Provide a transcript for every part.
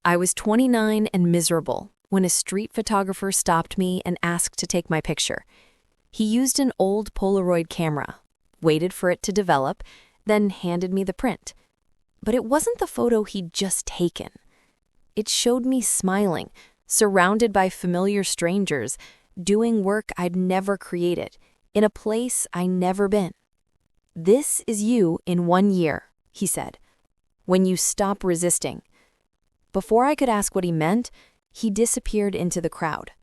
I was 29 and miserable when a street photographer stopped me and asked to take my picture. He used an old Polaroid camera, waited for it to develop, then handed me the print. But it wasn't the photo he'd just taken. It showed me smiling, surrounded by familiar strangers, doing work I'd never created, in a place I'd never been. "This is you in 1 year," he said, "when you stop resisting." Before I could ask what he meant, he disappeared into the crowd.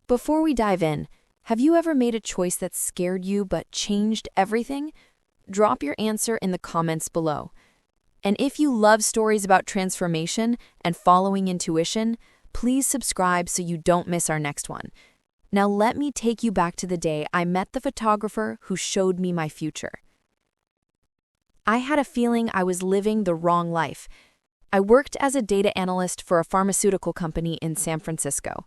Before we dive in, have you ever made a choice that scared you but changed everything? Drop your answer in the comments below. And if you love stories about transformation and following intuition, please subscribe so you don't miss our next one. Now let me take you back to the day I met the photographer who showed me my future. I had a feeling I was living the wrong life. I worked as a data analyst for a pharmaceutical company in San Francisco.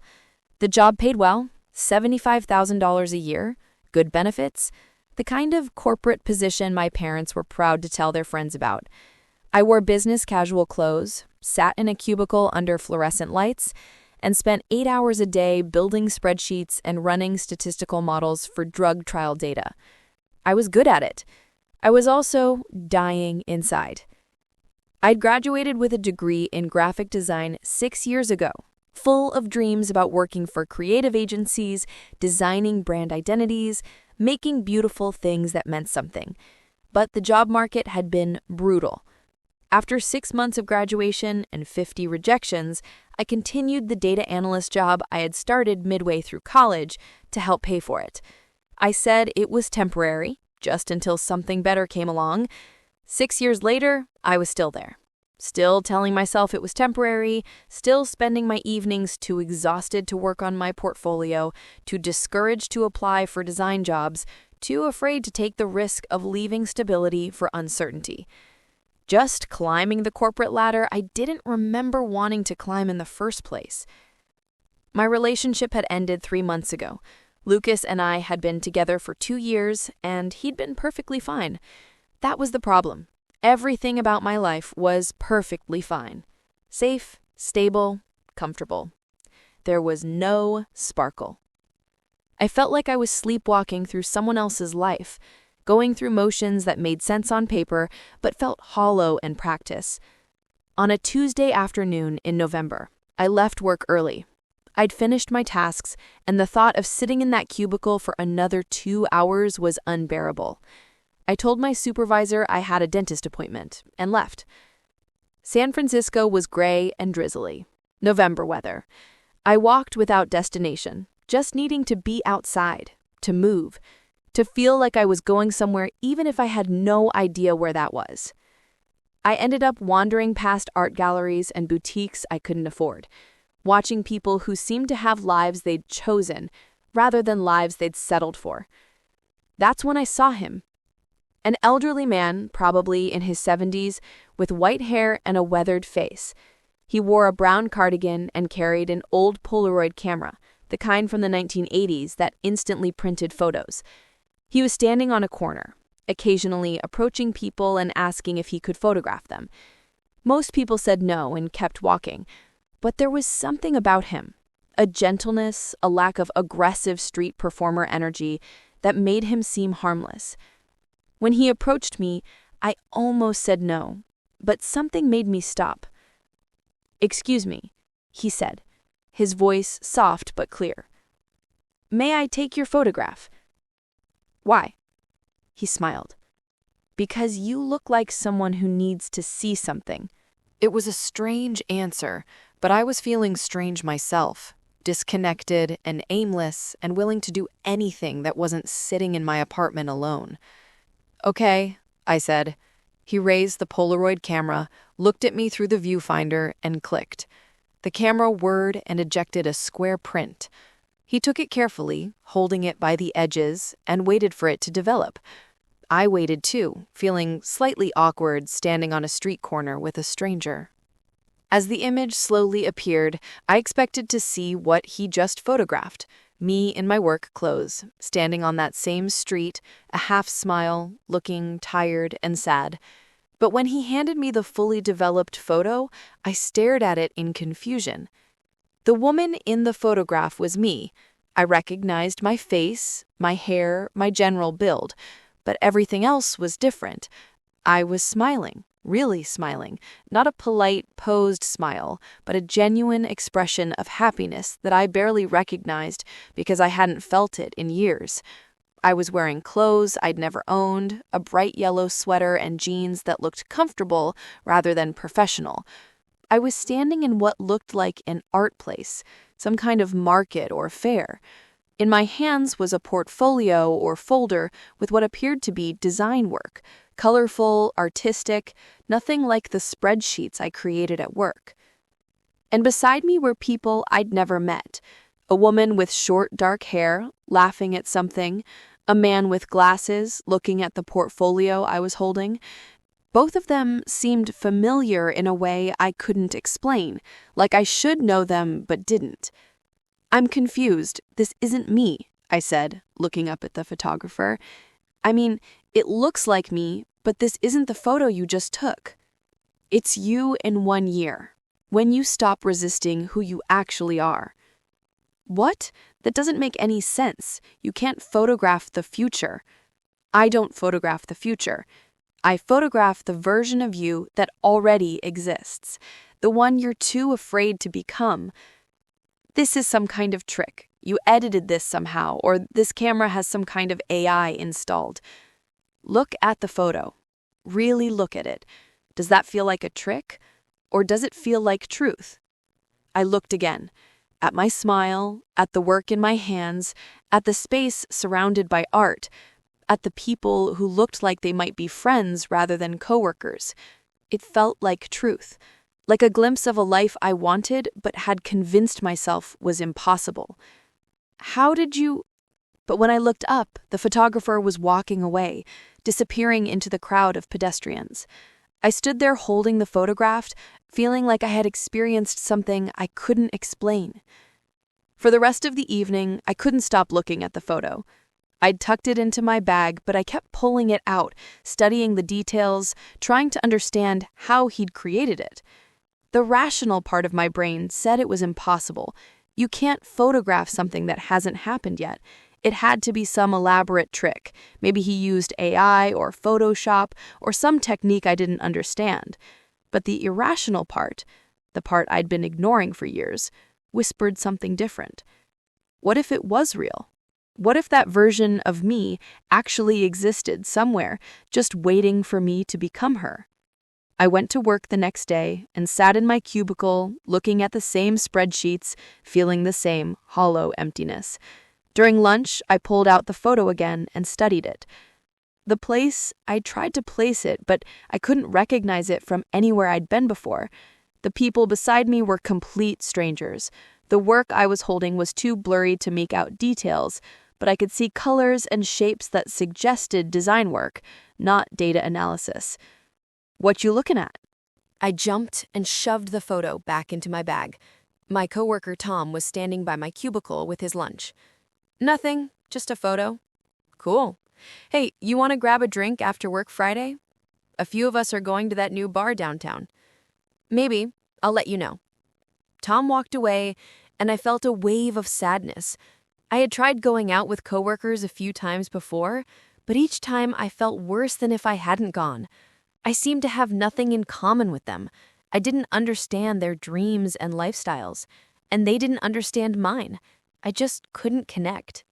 The job paid well, $75,000 a year, good benefits, the kind of corporate position my parents were proud to tell their friends about. I wore business casual clothes, sat in a cubicle under fluorescent lights, and spent 8 hours a day building spreadsheets and running statistical models for drug trial data. I was good at it. I was also dying inside. I'd graduated with a degree in graphic design 6 years ago, full of dreams about working for creative agencies, designing brand identities, making beautiful things that meant something. But the job market had been brutal. After 6 months of graduation and 50 rejections, I continued the data analyst job I had started midway through college to help pay for it. I said it was temporary, just until something better came along. 6 years later, I was still there. Still telling myself it was temporary, still spending my evenings too exhausted to work on my portfolio, too discouraged to apply for design jobs, too afraid to take the risk of leaving stability for uncertainty. Just climbing the corporate ladder I didn't remember wanting to climb in the first place. My relationship had ended 3 months ago. Lucas and I had been together for 2 years, and he'd been perfectly fine. That was the problem. Everything about my life was perfectly fine. Safe, stable, comfortable. There was no sparkle. I felt like I was sleepwalking through someone else's life, going through motions that made sense on paper but felt hollow in practice. On a Tuesday afternoon in November, I left work early. I'd finished my tasks, and the thought of sitting in that cubicle for another 2 hours was unbearable. I told my supervisor I had a dentist appointment and left. San Francisco was gray and drizzly. November weather. I walked without destination, just needing to be outside, to move, to feel like I was going somewhere even if I had no idea where that was. I ended up wandering past art galleries and boutiques I couldn't afford, watching people who seemed to have lives they'd chosen rather than lives they'd settled for. That's when I saw him. An elderly man, probably in his 70s, with white hair and a weathered face. He wore a brown cardigan and carried an old Polaroid camera, the kind from the 1980s that instantly printed photos. He was standing on a corner, occasionally approaching people and asking if he could photograph them. Most people said no and kept walking, but there was something about him, a gentleness, a lack of aggressive street performer energy that made him seem harmless. When he approached me, I almost said no, but something made me stop. "Excuse me," he said, his voice soft but clear. "May I take your photograph?" "Why?" He smiled. "Because you look like someone who needs to see something." It was a strange answer, but I was feeling strange myself, disconnected and aimless and willing to do anything that wasn't sitting in my apartment alone. "Okay," I said. He raised the Polaroid camera, looked at me through the viewfinder, and clicked. The camera whirred and ejected a square print. He took it carefully, holding it by the edges, and waited for it to develop. I waited too, feeling slightly awkward standing on a street corner with a stranger. As the image slowly appeared, I expected to see what he just photographed. Me in my work clothes, standing on that same street, a half smile, looking tired and sad. But when he handed me the fully developed photo, I stared at it in confusion. The woman in the photograph was me. I recognized my face, my hair, my general build, but everything else was different. I was smiling, really smiling, not a polite, posed smile, but a genuine expression of happiness that I barely recognized because I hadn't felt it in years. I was wearing clothes I'd never owned, a bright yellow sweater and jeans that looked comfortable rather than professional. I was standing in what looked like an art place, some kind of market or fair. In my hands was a portfolio or folder with what appeared to be design work, colorful, artistic, nothing like the spreadsheets I created at work. And beside me were people I'd never met. A woman with short, dark hair, laughing at something, a man with glasses, looking at the portfolio I was holding. Both of them seemed familiar in a way I couldn't explain, like I should know them but didn't. "I'm confused. This isn't me," I said, looking up at the photographer. "I mean, it looks like me, but this isn't the photo you just took." "It's you in 1 year, when you stop resisting who you actually are." "What? That doesn't make any sense. You can't photograph the future." "I don't photograph the future. I photograph the version of you that already exists, the one you're too afraid to become. This is some kind of trick. You edited this somehow, or this camera has some kind of AI installed. Look at the photo. Really look at it. Does that feel like a trick? Or does it feel like truth?" I looked again. At my smile, at the work in my hands, at the space surrounded by art, at the people who looked like they might be friends rather than coworkers. It felt like truth, like a glimpse of a life I wanted but had convinced myself was impossible. "How did you—" But when I looked up, the photographer was walking away, disappearing into the crowd of pedestrians. I stood there holding the photograph, feeling like I had experienced something I couldn't explain. For the rest of the evening, I couldn't stop looking at the photo. I'd tucked it into my bag, but I kept pulling it out, studying the details, trying to understand how he'd created it. The rational part of my brain said it was impossible. You can't photograph something that hasn't happened yet. It had to be some elaborate trick. Maybe he used AI or Photoshop or some technique I didn't understand. But the irrational part, the part I'd been ignoring for years, whispered something different. What if it was real? What if that version of me actually existed somewhere, just waiting for me to become her? I went to work the next day and sat in my cubicle, looking at the same spreadsheets, feeling the same hollow emptiness. During lunch, I pulled out the photo again and studied it. I tried to place it, but I couldn't recognize it from anywhere I'd been before. The people beside me were complete strangers. The work I was holding was too blurry to make out details, but I could see colors and shapes that suggested design work, not data analysis. "What you looking at?" I jumped and shoved the photo back into my bag. My coworker Tom was standing by my cubicle with his lunch. "Nothing, just a photo." "Cool. Hey, you want to grab a drink after work Friday? A few of us are going to that new bar downtown." "Maybe. I'll let you know." Tom walked away, and I felt a wave of sadness. I had tried going out with coworkers a few times before, but each time I felt worse than if I hadn't gone. I seemed to have nothing in common with them. I didn't understand their dreams and lifestyles, and they didn't understand mine. I just couldn't connect.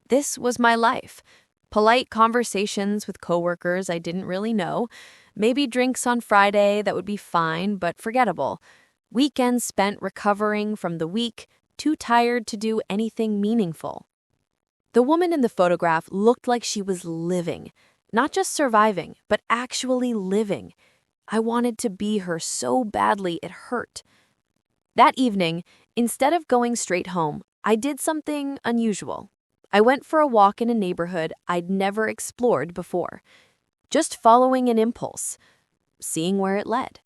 This was my life. Polite conversations with coworkers I didn't really know. Maybe drinks on Friday that would be fine but forgettable. Weekends spent recovering from the week, too tired to do anything meaningful. The woman in the photograph looked like she was living. Not just surviving, but actually living. I wanted to be her so badly it hurt. That evening, instead of going straight home, I did something unusual. I went for a walk in a neighborhood I'd never explored before. Just following an impulse, seeing where it led.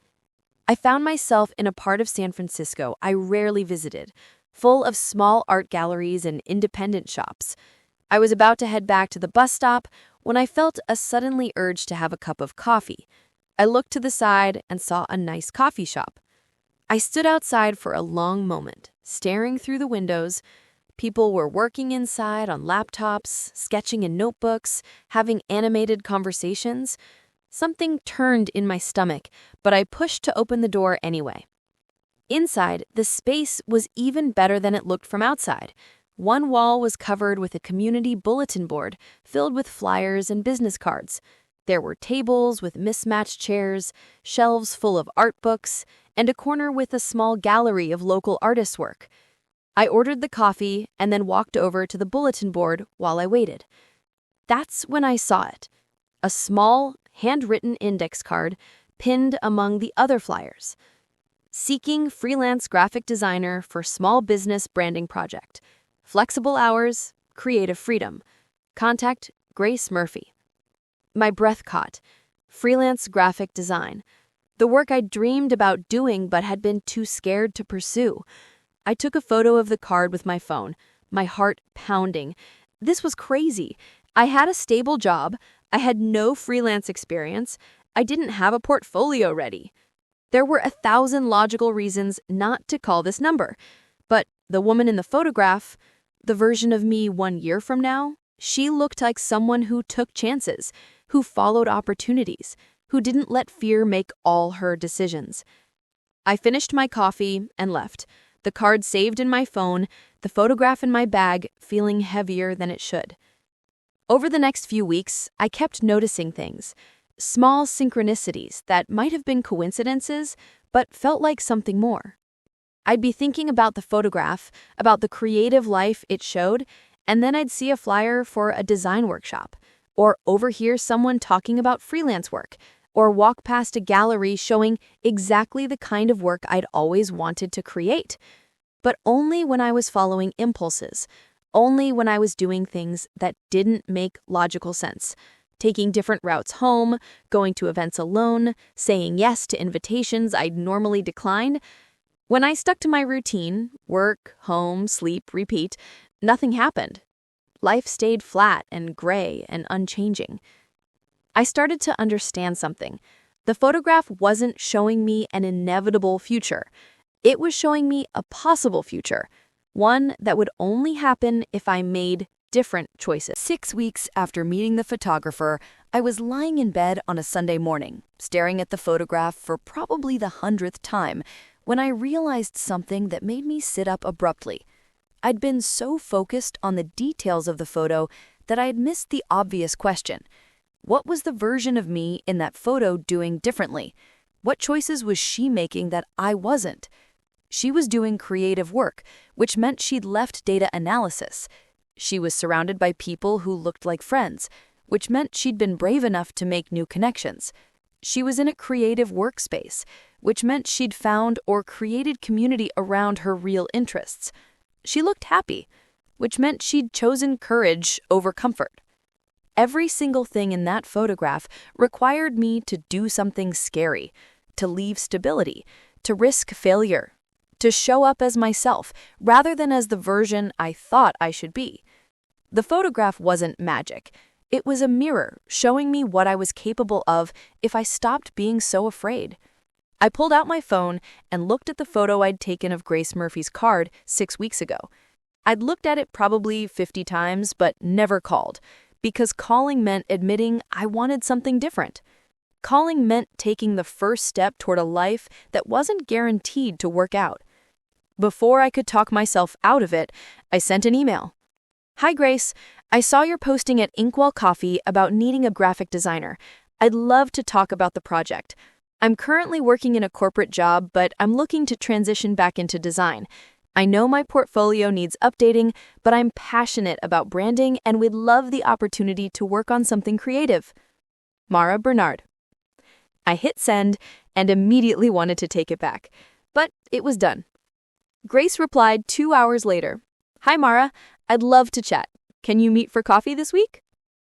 I found myself in a part of San Francisco I rarely visited, full of small art galleries and independent shops. I was about to head back to the bus stop when I felt a suddenly urge to have a cup of coffee. I looked to the side and saw a nice coffee shop. I stood outside for a long moment, staring through the windows. People were working inside on laptops, sketching in notebooks, having animated conversations. Something turned in my stomach, but I pushed to open the door anyway. Inside, the space was even better than it looked from outside. One wall was covered with a community bulletin board filled with flyers and business cards. There were tables with mismatched chairs, shelves full of art books, and a corner with a small gallery of local artists' work. I ordered the coffee and then walked over to the bulletin board while I waited. That's when I saw it. A small, handwritten index card pinned among the other flyers. Seeking freelance graphic designer for small business branding project. Flexible hours, creative freedom. Contact Grace Murphy. My breath caught. Freelance graphic design. The work I'd dreamed about doing but had been too scared to pursue. I took a photo of the card with my phone, my heart pounding. This was crazy. I had a stable job. I had no freelance experience. I didn't have a portfolio ready. There were 1,000 logical reasons not to call this number. But the woman in the photograph, the version of me 1 year from now, she looked like someone who took chances, who followed opportunities, who didn't let fear make all her decisions. I finished my coffee and left, the card saved in my phone, the photograph in my bag, feeling heavier than it should. Over the next few weeks, I kept noticing things, small synchronicities that might have been coincidences, but felt like something more. I'd be thinking about the photograph, about the creative life it showed, and then I'd see a flyer for a design workshop, or overhear someone talking about freelance work, or walk past a gallery showing exactly the kind of work I'd always wanted to create. But only when I was following impulses, only when I was doing things that didn't make logical sense. Taking different routes home, going to events alone, saying yes to invitations I'd normally decline. When I stuck to my routine, work, home, sleep, repeat, nothing happened. Life stayed flat and gray and unchanging. I started to understand something. The photograph wasn't showing me an inevitable future. It was showing me a possible future, one that would only happen if I made different choices. 6 weeks after meeting the photographer, I was lying in bed on a Sunday morning, staring at the photograph for probably the 100th time, when I realized something that made me sit up abruptly. I'd been so focused on the details of the photo that I had missed the obvious question. What was the version of me in that photo doing differently? What choices was she making that I wasn't? She was doing creative work, which meant she'd left data analysis. She was surrounded by people who looked like friends, which meant she'd been brave enough to make new connections. She was in a creative workspace, which meant she'd found or created community around her real interests. She looked happy, which meant she'd chosen courage over comfort. Every single thing in that photograph required me to do something scary, to leave stability, to risk failure, to show up as myself rather than as the version I thought I should be. The photograph wasn't magic. It was a mirror showing me what I was capable of if I stopped being so afraid. I pulled out my phone and looked at the photo I'd taken of Grace Murphy's card 6 weeks ago. I'd looked at it probably 50 times, but never called, because calling meant admitting I wanted something different. Calling meant taking the first step toward a life that wasn't guaranteed to work out. Before I could talk myself out of it, I sent an email. Hi, Grace. I saw your posting at Inkwell Coffee about needing a graphic designer. I'd love to talk about the project. I'm currently working in a corporate job, but I'm looking to transition back into design. I know my portfolio needs updating, but I'm passionate about branding and would love the opportunity to work on something creative. Mara Bernard. I hit send and immediately wanted to take it back, but it was done. Grace replied 2 hours later. Hi, Mara. I'd love to chat. Can you meet for coffee this week?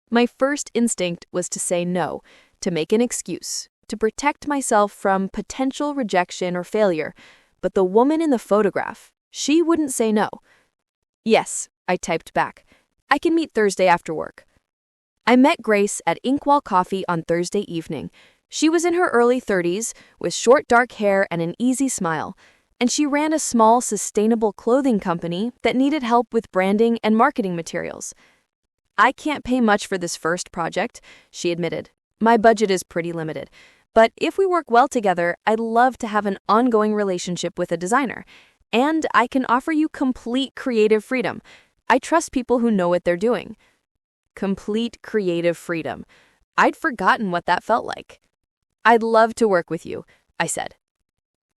My first instinct was to say no, to make an excuse, to protect myself from potential rejection or failure. But the woman in the photograph, she wouldn't say no. Yes, I typed back. I can meet Thursday after work. I met Grace at Inkwell Coffee on Thursday evening. She was in her early 30s, with short dark hair and an easy smile, and she ran a small, sustainable clothing company that needed help with branding and marketing materials. "I can't pay much for this first project," she admitted. "My budget is pretty limited. But if we work well together, I'd love to have an ongoing relationship with a designer. And I can offer you complete creative freedom. I trust people who know what they're doing." Complete creative freedom. I'd forgotten what that felt like. "I'd love to work with you," I said.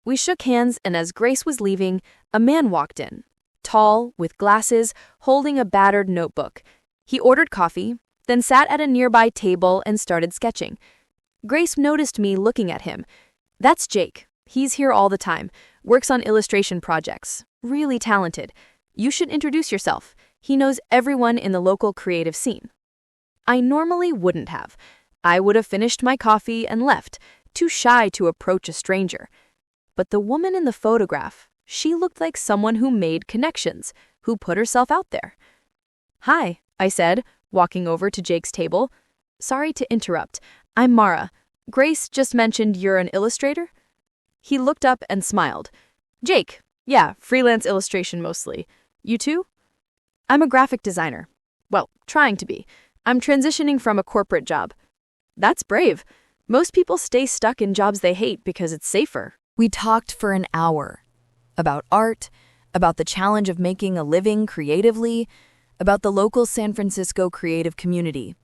We shook hands, and as Grace was leaving, a man walked in. Tall, with glasses, holding a battered notebook. He ordered coffee, then sat at a nearby table and started sketching. Grace noticed me looking at him. "That's Jake. He's here all the time. Works on illustration projects. Really talented. You should introduce yourself. He knows everyone in the local creative scene." I normally wouldn't have. I would have finished my coffee and left, too shy to approach a stranger. But the woman in the photograph, she looked like someone who made connections, who put herself out there. "Hi," I said, walking over to Jake's table. "Sorry to interrupt. I'm Mara. Grace just mentioned you're an illustrator?" He looked up and smiled. "Jake, yeah, freelance illustration mostly. You too?" "I'm a graphic designer. Well, trying to be. I'm transitioning from a corporate job." "That's brave. Most people stay stuck in jobs they hate because it's safer." We talked for an hour about art, about the challenge of making a living creatively, about the local San Francisco creative community.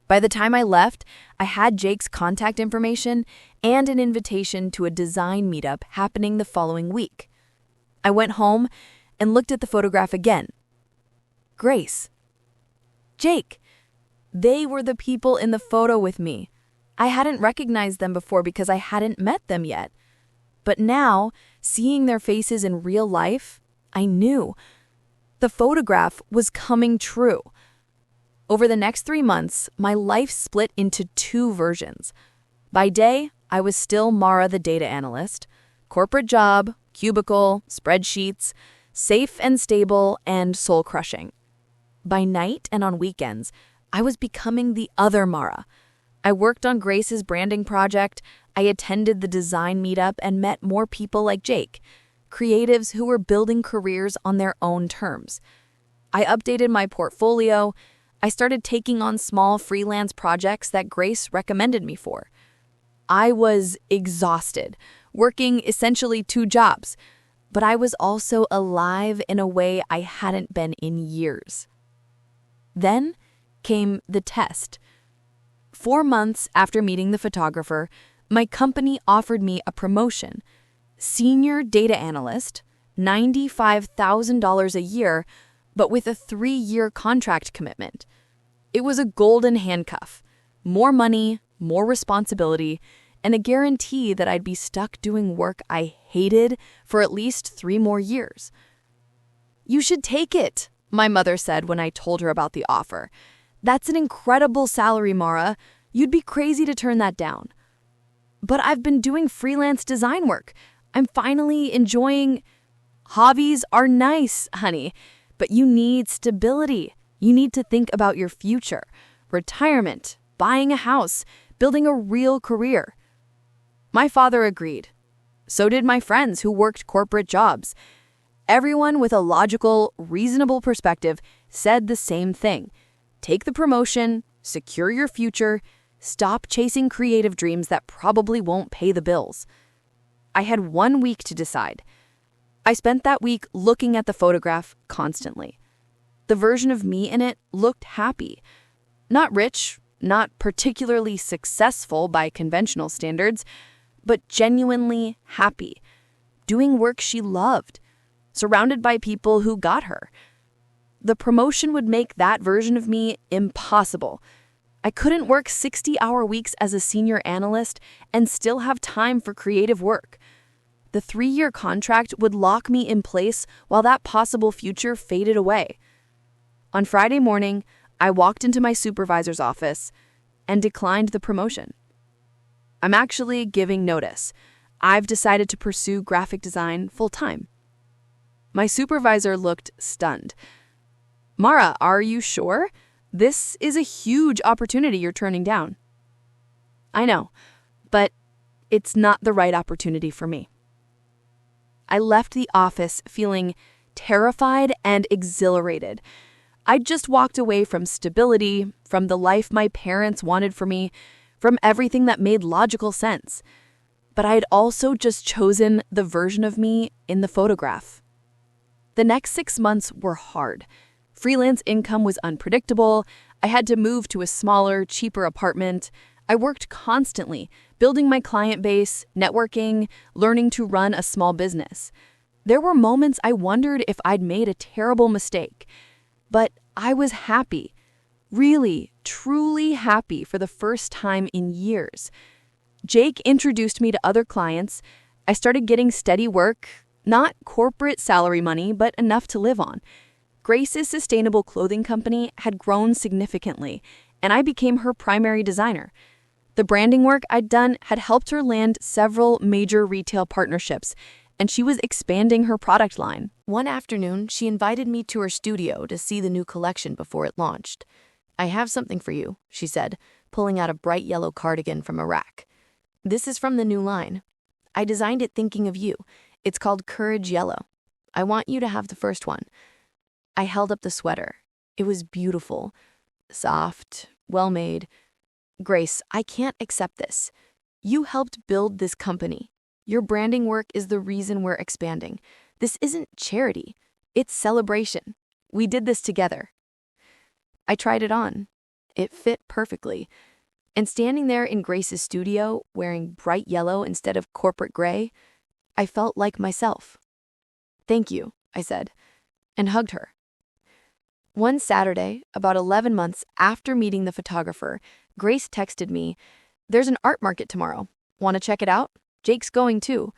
By the time I left, I had Jake's contact information and an invitation to a design meetup happening the following week. I went home and looked at the photograph again. Grace. Jake. They were the people in the photo with me. I hadn't recognized them before because I hadn't met them yet. But now, seeing their faces in real life, I knew. The photograph was coming true. Over the next 3 months, my life split into 2 versions. By day, I was still Mara the data analyst. Corporate job, cubicle, spreadsheets, safe and stable, and soul-crushing. By night and on weekends, I was becoming the other Mara. I worked on Grace's branding project, I attended the design meetup and met more people like Jake, creatives who were building careers on their own terms. I updated my portfolio. I started taking on small freelance projects that Grace recommended me for. I was exhausted, working essentially 2 jobs, but I was also alive in a way I hadn't been in years. Then came the test. 4 months after meeting the photographer, my company offered me a promotion. Senior data analyst, $95,000 a year, but with a 3-year contract commitment. It was a golden handcuff. More money, more responsibility, and a guarantee that I'd be stuck doing work I hated for at least 3 more years. "You should take it," my mother said when I told her about the offer. "That's an incredible salary, Mara. You'd be crazy to turn that down." "But I've been doing freelance design work. I'm finally enjoying—" "Hobbies are nice, honey, but you need stability. You need to think about your future, retirement, buying a house, building a real career." My father agreed. So did my friends who worked corporate jobs. Everyone with a logical, reasonable perspective said the same thing. Take the promotion, secure your future, stop chasing creative dreams that probably won't pay the bills. I had 1 week to decide. I spent that week looking at the photograph constantly. The version of me in it looked happy. Not rich, not particularly successful by conventional standards, but genuinely happy, doing work she loved, surrounded by people who got her. The promotion would make that version of me impossible. I couldn't work 60-hour weeks as a senior analyst and still have time for creative work. The 3-year contract would lock me in place while that possible future faded away. On Friday morning, I walked into my supervisor's office and declined the promotion. I'm actually giving notice. I've decided to pursue graphic design full-time. My supervisor looked stunned. "Mara, are you sure? This is a huge opportunity you're turning down." "I know, but it's not the right opportunity for me. I left the office feeling terrified and exhilarated. I'd just walked away from stability, from the life my parents wanted for me, from everything that made logical sense. But I had also just chosen the version of me in the photograph. The next 6 months were hard. Freelance income was unpredictable. I had to move to a smaller, cheaper apartment. I worked constantly, building my client base, networking, learning to run a small business. There were moments I wondered if I'd made a terrible mistake. But I was happy. Really, truly happy for the first time in years. Jake introduced me to other clients. I started getting steady work, not corporate salary money, but enough to live on. Grace's sustainable clothing company had grown significantly, and I became her primary designer. The branding work I'd done had helped her land several major retail partnerships, and she was expanding her product line. One afternoon, she invited me to her studio to see the new collection before it launched. "I have something for you," she said, pulling out a bright yellow cardigan from a rack. "This is from the new line. I designed it thinking of you. It's called Courage Yellow. I want you to have the first one." I held up the sweater. It was beautiful, soft, well-made. "Grace, I can't accept this. You helped build this company. Your branding work is the reason we're expanding. This isn't charity. It's celebration. We did this together." I tried it on. It fit perfectly. And standing there in Grace's studio, wearing bright yellow instead of corporate gray, I felt like myself. "Thank you," I said, and hugged her. One Saturday, about 11 months after meeting the photographer, Grace texted me, "There's an art market tomorrow. Want to check it out? Jake's going too."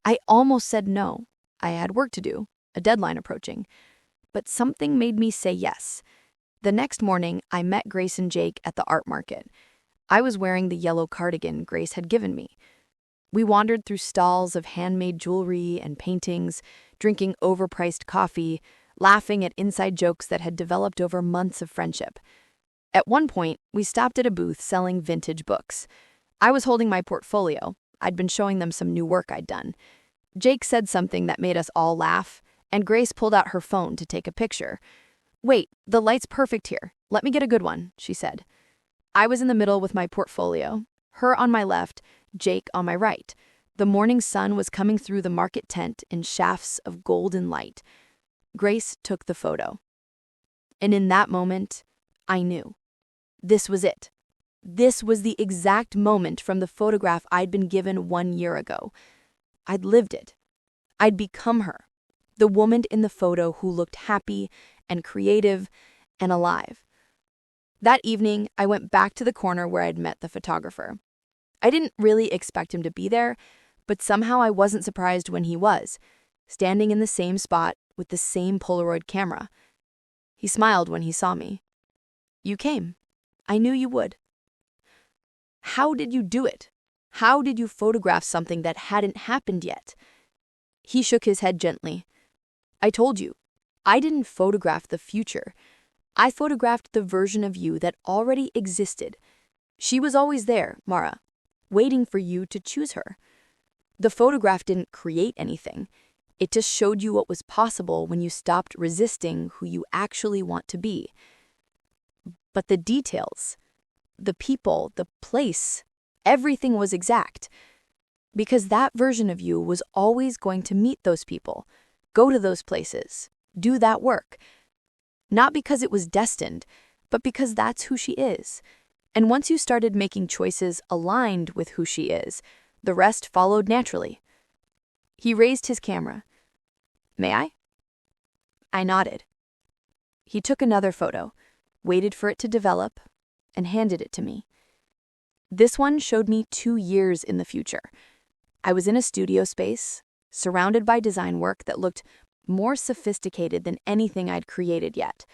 I almost said no. I had work to do, a deadline approaching. But something made me say yes. The next morning, I met Grace and Jake at the art market. I was wearing the yellow cardigan Grace had given me. We wandered through stalls of handmade jewelry and paintings, drinking overpriced coffee, laughing at inside jokes that had developed over months of friendship. At one point, we stopped at a booth selling vintage books. I was holding my portfolio. I'd been showing them some new work I'd done. Jake said something that made us all laugh, and Grace pulled out her phone to take a picture. "Wait, the light's perfect here. Let me get a good one," she said. I was in the middle with my portfolio, her on my left, Jake on my right. The morning sun was coming through the market tent in shafts of golden light. Grace took the photo. And in that moment, I knew. This was it. This was the exact moment from the photograph I'd been given 1 year ago. I'd lived it. I'd become her, the woman in the photo who looked happy and creative and alive. That evening, I went back to the corner where I'd met the photographer. I didn't really expect him to be there, but somehow I wasn't surprised when he was, standing in the same spot with the same Polaroid camera. He smiled when he saw me. "You came. I knew you would." "How did you do it? How did you photograph something that hadn't happened yet?" He shook his head gently. "I told you, I didn't photograph the future. I photographed the version of you that already existed. She was always there, Mara, waiting for you to choose her. The photograph didn't create anything. It just showed you what was possible when you stopped resisting who you actually want to be. But the details, the people, the place, everything was exact. Because that version of you was always going to meet those people, go to those places, do that work. Not because it was destined, but because that's who she is. And once you started making choices aligned with who she is, the rest followed naturally." He raised his camera. "May I?" I nodded. He took another photo, waited for it to develop, and handed it to me. This one showed me 2 years in the future. I was in a studio space, surrounded by design work that looked more sophisticated than anything I'd created yet.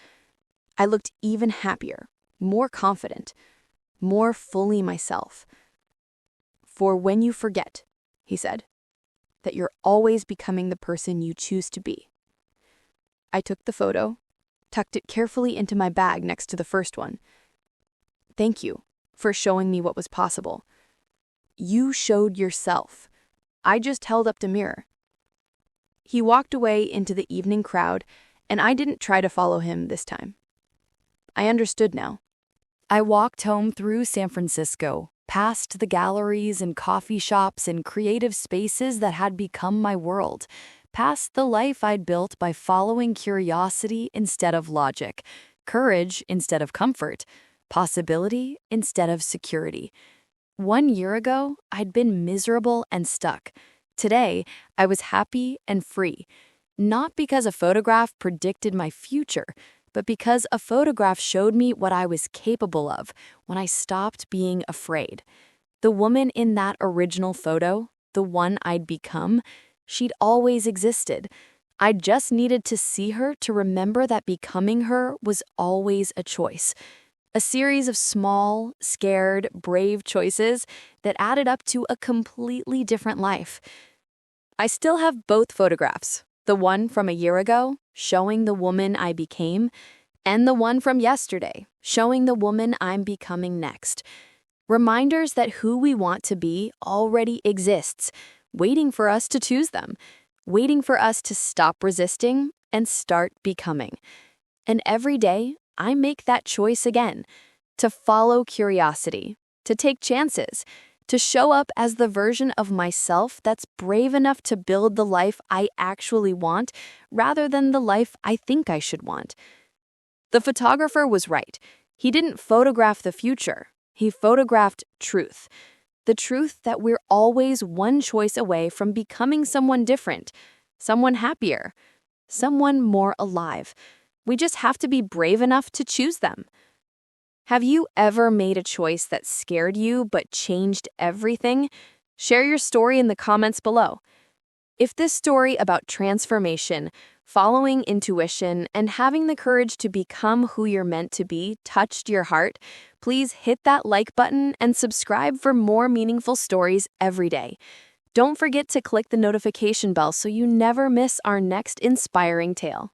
I looked even happier, more confident, more fully myself. "For when you forget," he said, "that you're always becoming the person you choose to be." I took the photo, tucked it carefully into my bag next to the first one. "Thank you for showing me what was possible." You showed yourself. I just held up the mirror." He walked away into the evening crowd, and I didn't try to follow him this time. I understood now. I walked home through San Francisco, past the galleries and coffee shops and creative spaces that had become my world, past the life I'd built by following curiosity instead of logic, courage instead of comfort, possibility instead of security. 1 year ago, I'd been miserable and stuck. Today, I was happy and free. Not because a photograph predicted my future, but because a photograph showed me what I was capable of when I stopped being afraid. The woman in that original photo, the one I'd become, she'd always existed. I just needed to see her to remember that becoming her was always a choice. A series of small, scared, brave choices that added up to a completely different life. I still have both photographs, the one from a year ago, showing the woman I became, and the one from yesterday, showing the woman I'm becoming next. Reminders that who we want to be already exists, waiting for us to choose them, waiting for us to stop resisting and start becoming. And every day, I make that choice again, to follow curiosity, to take chances, to show up as the version of myself that's brave enough to build the life I actually want rather than the life I think I should want. The photographer was right. He didn't photograph the future. He photographed truth. The truth that we're always one choice away from becoming someone different, someone happier, someone more alive. We just have to be brave enough to choose them. Have you ever made a choice that scared you but changed everything? Share your story in the comments below. If this story about transformation, following intuition, and having the courage to become who you're meant to be touched your heart, please hit that like button and subscribe for more meaningful stories every day. Don't forget to click the notification bell so you never miss our next inspiring tale.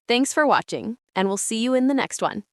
Thanks for watching, and we'll see you in the next one.